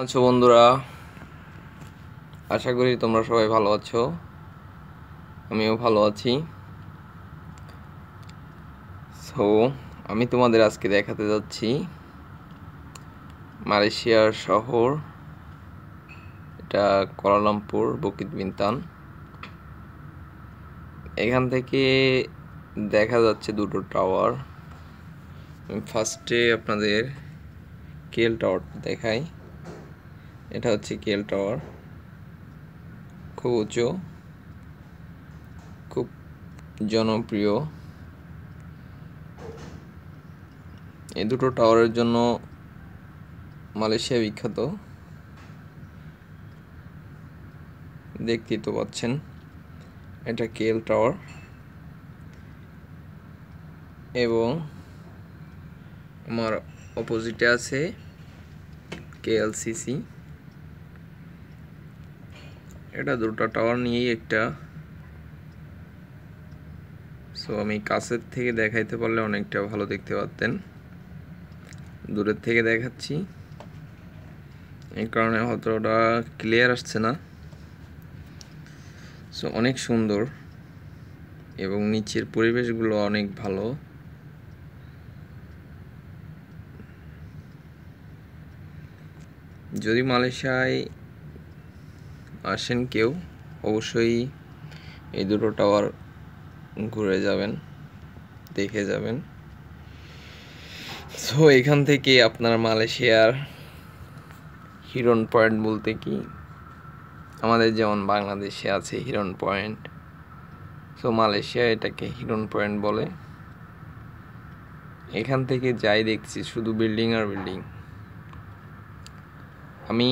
আছো বন্ধুরা, আশা করি তোমরা সবাই ভালো আছো। আমিও ভালো আছি। সো আমি তোমাদের আজকে দেখাতে যাচ্ছি মালয়েশিয়ার শহর, এটা কুয়ালালামপুর বুকিত বিন্তান। এখান থেকে দেখা যাচ্ছে দুটো টাওয়ার। আমি ফার্স্টে আপনাদের কেএল টাওয়ারটা দেখাই। এটা হচ্ছে কেএল টাওয়ার, খুব উঁচু, খুব জনপ্রিয়। এই দুটো টাওয়ারের জন্য মালয়েশিয়া বিখ্যাত। দেখতেই তো পাচ্ছেন, এটা কেএল টাওয়ার এবং আমার অপোজিটে আছে কেএলসিসি। এটা দুটো টাওয়ার নিয়েই একটা। সো আমি কাছের থেকে দেখাইতে পারলে অনেকটা ভালো দেখতে পারতেন, দূরের থেকে দেখাচ্ছি এই কারণে হয়তো ওটা ক্লিয়ার আসছে না। সো অনেক সুন্দর এবং নিচের পরিবেশগুলো অনেক ভালো। যদি মালয়েশিয়ায় আসেন কেউ, অবশ্যই এই দুটো টাওয়ার ঘুরে যাবেন, দেখে যাবেন। সো এখান থেকে আপনার মালয়েশিয়ার হিরন পয়েন্ট বলতে কি, আমাদের যেমন বাংলাদেশে আছে হিরন পয়েন্ট, সো মালয়েশিয়া এটাকে হিরন পয়েন্ট বলে। এখান থেকে যাই দেখছি শুধু বিল্ডিং আর বিল্ডিং। আমি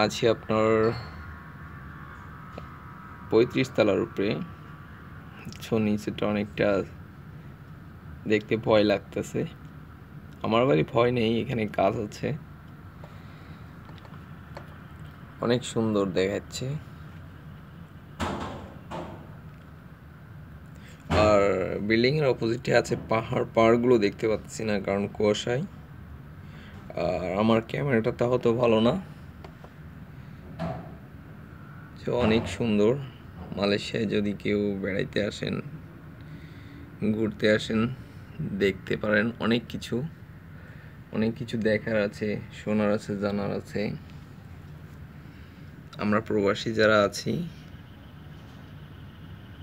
আছি আপনার 35 তলার উপরে। সো নিচেটা অনেকটা দেখতে ভয় লাগতেছে। আমার বাড়ি ভয় নেই, এখানে কাজ আছে। অনেক সুন্দর দেখাচ্ছে। আর বিল্ডিং এর অপোজিটে আছে পাহাড়। পাহাড়গুলো দেখতে পাচ্ছি না কারণ কুয়াশায়, আর আমার ক্যামেরাটা তাও তো ভালো না। অনেক সুন্দর। মালয়েশিয়ায় যদি কেউ বেড়াইতে আসেন, ঘুরতে আসেন, দেখতে পারেন। অনেক কিছু দেখার আছে, শোনার আছে, জানার আছে। আমরা প্রবাসী যারা আছি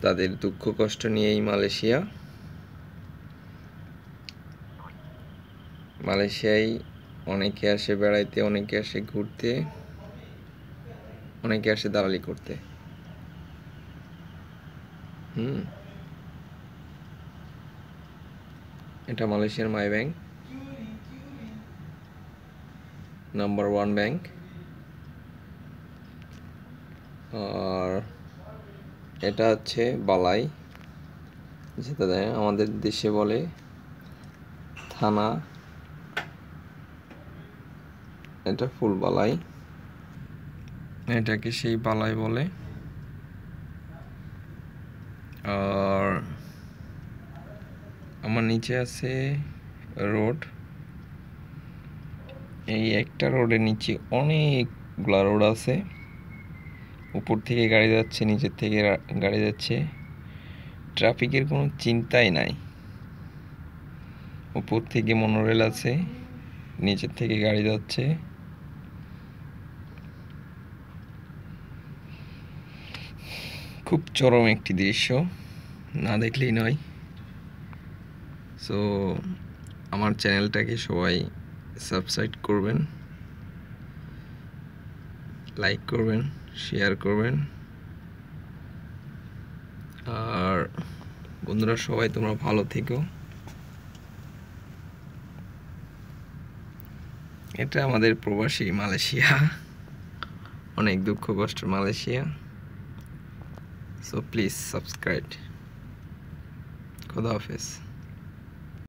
তাদের দুঃখ কষ্ট নিয়েই মালয়েশিয়ায় অনেকে আসে বেড়াইতে, অনেকে আসে ঘুরতে, অনেকে আসে দালালি করতে। এটা মালয়েশিয়ার মাই ব্যাংক, নাম্বার 1 ব্যাংক। আর এটা হচ্ছে বালাই, যেটা আমাদের দেশে বলে থানা। এটা ফুল বালাই, এটাকে সেই বালাই বলে। আর আমার নিচে আছে রোড। এই একটা রোডের নিচে অনেকগুলা রোড আছে। উপর থেকে গাড়ি যাচ্ছে, নিচের থেকে গাড়ি যাচ্ছে, ট্রাফিকের কোনো চিন্তাই নাই। উপর থেকে মনোরেল আছে, নিচের থেকে গাড়ি যাচ্ছে। খুব চরম একটি দৃশ্য, না দেখলেই নয়। সো আমার চ্যানেলটাকে সবাই সাবস্ক্রাইব করবেন, লাইক করবেন, শেয়ার করবেন। আর বন্ধুরা সবাই তোমরা ভালো থেকো। এটা আমাদের প্রবাসী মালয়েশিয়া, অনেক দুঃখ কষ্ট মালয়েশিয়া। So please subscribe. খোদা হাফেজ।